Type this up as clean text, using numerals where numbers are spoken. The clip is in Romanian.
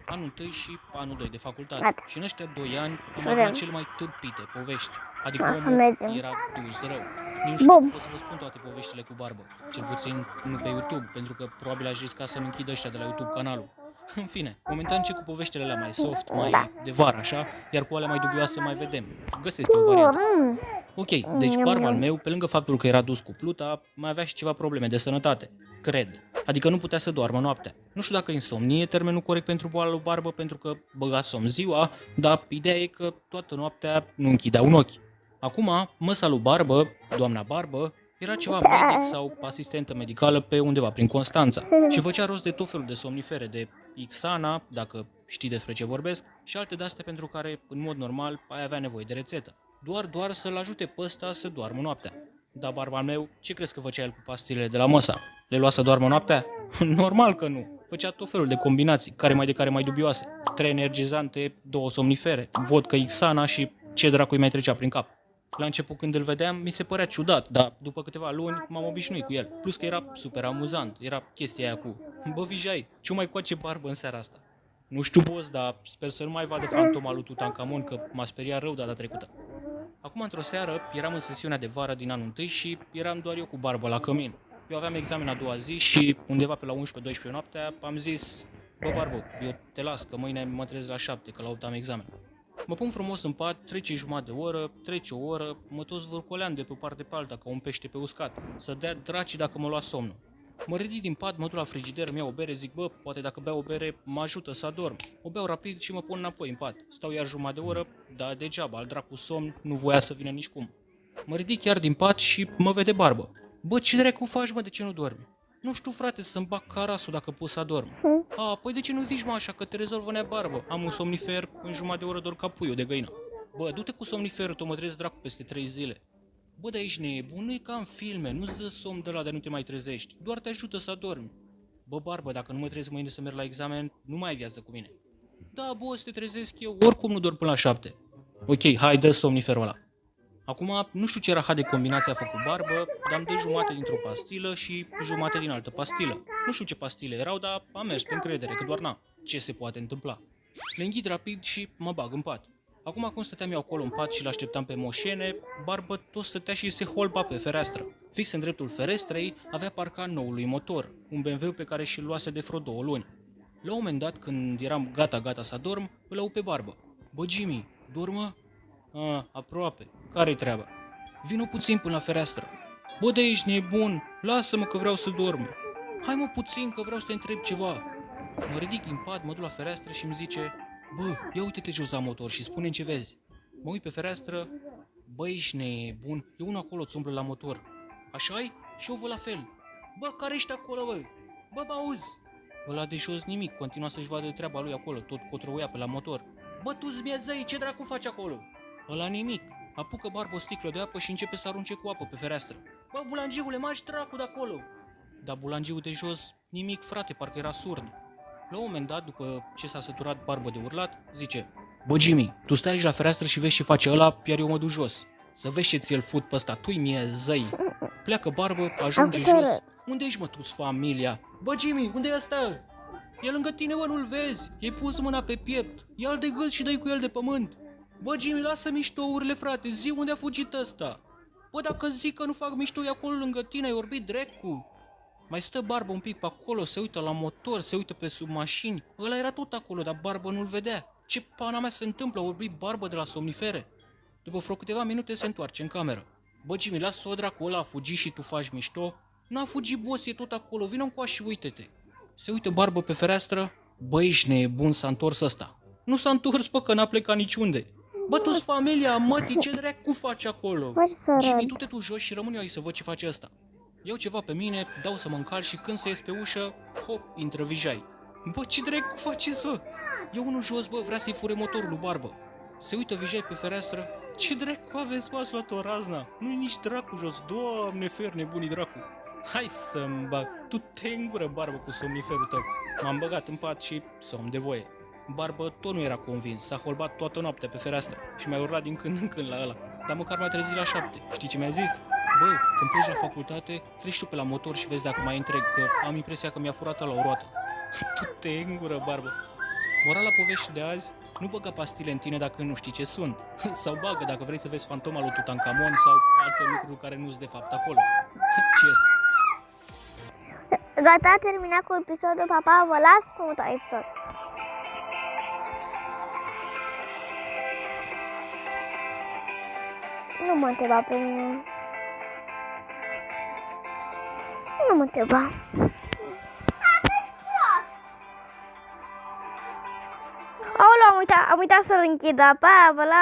anul 1 și anul 2 de facultate. Gata. Și în ăștia 2 ani am vedem. adunat cele mai tâmpite povești. Adică Să omul mergem. era dus rău. Nici nu știu dacă Bun. pot să vă spun toate poveștile cu barbă. Cel puțin nu pe YouTube, pentru că probabil aș risca să-mi închid ăștia de la YouTube canalul. În fine, momentan încep cu poveștile alea mai soft, mai de vară așa, iar cu alea mai dubioase mai vedem. Găsesc eu o variantă. Ok, deci barba al meu, pe lângă faptul că era dus cu pluta, mai avea și ceva probleme de sănătate. Cred. Adică nu putea să doarmă noaptea. Nu știu dacă insomnie e termenul corect pentru boala lui barbă, pentru că băga somn ziua, dar ideea e că toată noaptea nu închidea un ochi. Acum, măsa lui barbă, doamna barbă, era ceva medic sau asistentă medicală pe undeva prin Constanța și făcea rost de tot felul de somnifere, de Ixana, dacă știi despre ce vorbesc, și alte de-astea pentru care, în mod normal, ai avea nevoie de rețetă. Doar să-l ajute pe ăsta să doarmă noaptea. Dar barba meu, ce crezi că făcea el cu pastilele de la măsa? Le lua să doarmă noaptea? Normal că nu. Făcea tot felul de combinații, care mai dubioase. 3 energizante, 2 somnifere, vodka Ixana și ce dracu îi mai trecea prin cap. La început când îl vedeam, mi se părea ciudat, dar după câteva luni m-am obișnuit cu el. Plus că era super amuzant, era chestia aia cu bă, Vijay, ce mai coace barbă în seara asta? Nu știu, boss, dar sper să nu mai vadă fantoma lui Tutankamon, că m-a speriat rău data trecută. Acum, într-o seară, eram în sesiunea de vară din anul 1 și eram doar eu cu barbă la cămin. Eu aveam examen a doua zi și undeva pe la 11-12 noaptea am zis: bă, barbă, eu te las, că mâine mă trezesc la 7, că la 8 am examen. Mă pun frumos în pat, trece jumătate de oră, trece o oră, mă tot zvârcoleam de pe o parte pe alta ca un pește pe uscat, să dea dracii dacă mă lua somnul. Mă ridic din pat, mă duc la frigider, îmi iau o bere, zic, bă, poate dacă beau o bere mă ajută să adorm. O beau rapid și mă pun înapoi în pat. Stau iar jumătate de oră, dar degeaba, al dracu somn, nu voia să vină nici cum. Mă ridic chiar din pat și mă vede barbă. Bă, ce dracu faci, mă, de ce nu dormi? Nu știu, frate, să-mi bag carasul dacă pot să adorm. A, păi de ce nu zici, mă, așa, că te rezolvă nea barbă? Am un somnifer, în jumătate de oră dor ca puiul de găină. Bă, du-te cu somniferul, tu mă trezi dracu peste 3 zile. Bă, dar ești nebun, nu e ca în filme, nu-ți dă somn de la de nu te mai trezești, doar te ajută să adormi. Bă, barbă, dacă nu mă trezesc mâine să merg la examen, nu mai ai viață cu mine. Da, bă, să te trezesc eu, oricum nu dorm până la 7. Ok, hai, dă somniferul ăla. Acum, nu știu ce rahat de combinație a făcut barbă, dar îmi dă jumate dintr-o pastilă și jumate din altă pastilă. Nu știu ce pastile erau, dar am mers pe încredere, că doar na, ce se poate întâmpla. Le înghid rapid și mă bag în pat. Acum cum stăteam eu acolo în pat și l-așteptam pe moșene, barbă tot stătea și se holba pe fereastră. Fix în dreptul ferestrei avea parcat noului motor, un BMW pe care și-l luase de vreo 2 luni. La un moment dat, când eram gata să adorm, îl aud pe barbă. Bă, Jimmy, dormă? Aproape. Care-i treaba? Vino puțin până la fereastră. Bă, de ești nebun, lasă-mă că vreau să dorm. Hai mă puțin că vreau să te întreb ceva. Mă ridic din pat, mă duc la fereastră și îmi zice: bă, ia uite-te jos la motor și spune-mi ce vezi. Mă uit pe fereastră, bă, ești nebun, e unul acolo ți umblă la motor. Așa-i? Și eu văd la fel. Bă, care ești acolo, bă? Bă, auzi? Ăla de jos nimic, continua să-și vadă treaba lui acolo, tot cotrăuia pe la motor. Bă, tu-ți miezăi, ce dracu faci acolo? Ăla nimic. Apucă barbă o sticlă de apă și începe să arunce cu apă pe fereastră. Bă, bulangiule, mași dracu de acolo. Dar bulangiul de jos, nimic, frate, parcă era surd. La un moment dat, după ce s-a săturat barbă de urlat, zice: bă, Jimmy, tu stai aici la fereastră și vezi ce face ăla, iar eu mă duc jos. Să vezi ce ți-l fut pe ăsta, tu-i mie zăi. Pleacă barbă, ajunge jos. Unde ești, mă, tu-ți familia? Bă, Jimmy, unde e ăsta? E lângă tine, bă, nu-l vezi? I-ai pus mâna pe piept. Ia-l de gât și dă-i cu el de pământ. Bă, Jimmy, lasă miștourile, frate, zi unde a fugit ăsta. Bă, dacă zic că nu fac mișto, e acolo lângă tine, ai orbit drecu. Mai stă barbă un pic pe acolo, se uită la motor, se uită pe sub mașini. Ăla era tot acolo, dar barbă nu-l vedea. Ce pana mea se întâmplă? A orbit barbă de la somnifere. După vreo câteva minute se întoarce în cameră. Bă, Jimmy, lasă-o dracu, ăla a fugit și tu faci mișto? N-a fugit, boss, e tot acolo, vină încoace și uite-te. Se uită barbă pe fereastră. Bă, ești nebun, s-a întors ăsta. Nu s-a întors, bă, că n-a plecat niciunde. Bă, tu-s familia, mătii, ce dracu faci acolo? Jimmy, du-te tu jos și rămân eu aici să văd ce face ăsta. Iau ceva pe mine, dau să mă încal și când se ies pe ușă, hop, intră Vijay. Bă, ce dracu faceți, bă? E unul jos, bă, vrea să-i fure motorul lui barbă. Se uită Vijay pe fereastră. Ce dracu aveți, m-ați luat o razna? Nu-i nici dracu jos, doamne fer, nebunii dracu. Hai să-mi bag, tu te îngură, barbă, cu somniferul tău. M-am băgat în pat și somn de voie. Barbă tot nu era convins, s-a holbat toată noaptea pe fereastră și mi-a urlat din când în când la ăla. Dar măcar m-a trezit la 7. Știi ce mi-a zis? Bă, când pleci la facultate, treci tu pe la motor și vezi dacă mai întreg, că am impresia că mi-a furat ăla o roată. Tu te îngură, barbă. Morala poveștii de azi, nu băga pastile în tine dacă nu știi ce sunt. Sau bagă dacă vrei să vezi fantoma lui Tutankamon sau alte lucruri care nu sunt de fapt acolo. Cheers! Gata, terminat cu episodul, papa, vă las cu următorul episod. Nu mă întreba pe mine. Nu mă întreba. Aoleu, am uitat să-l închid, pa, vă las.